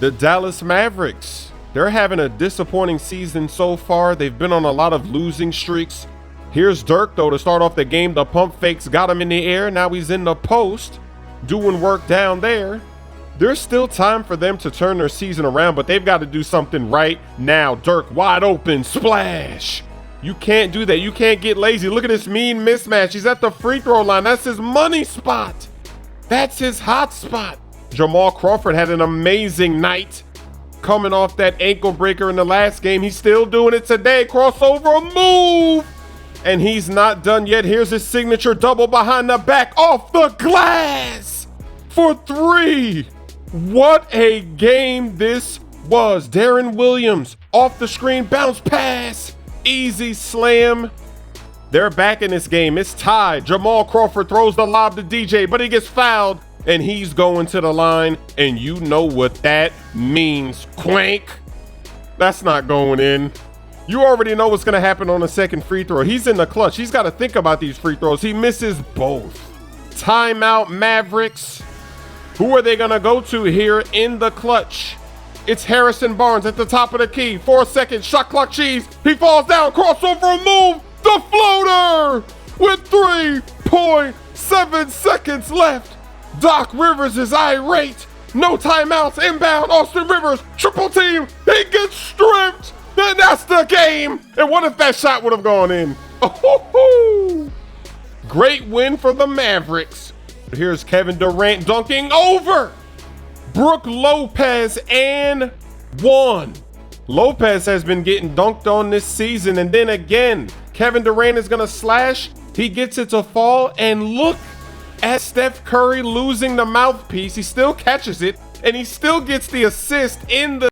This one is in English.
The Dallas Mavericks. They're having a disappointing season so far. They've been on a lot of losing streaks. Here's Dirk, though, to start off the game. The pump fakes got him in the air. Now he's in the post, doing work down there. There's still time for them to turn their season around, but they've got to do something right now. Dirk wide open, splash. You can't do that. You can't get lazy. Look at this mean mismatch. He's at the free throw line. That's his money spot. That's his hot spot. Jamal Crawford had an amazing night. Coming off that ankle breaker in the last game. He's still doing it today. Crossover move. And he's not done yet. Here's his signature double behind the back off the glass for three. What a game this was. Darren Williams off the screen, bounce pass, easy slam. They're back in this game. It's tied. Jamal Crawford throws the lob to DJ, but he gets fouled and he's going to the line. And you know what that means, Quank. That's not going in. You already know what's going to happen on the second free throw. He's in the clutch. He's got to think about these free throws. He misses both. Timeout, Mavericks. Who are they going to go to here in the clutch? It's Harrison Barnes at the top of the key. 4 seconds, shot clock cheese. He falls down, crossover move. The floater with 3.7 seconds left. Doc Rivers is irate. No timeouts, inbound. Austin Rivers, triple team. He gets stripped. Then that's the game. And what if that shot would have gone in? Oh, great win for the Mavericks. Here's Kevin Durant dunking over Brook Lopez and one. Lopez has been getting dunked on this season. And then again, Kevin Durant is going to slash. He gets it to fall. And look at Steph Curry losing the mouthpiece. He still catches it. And he still gets the assist in the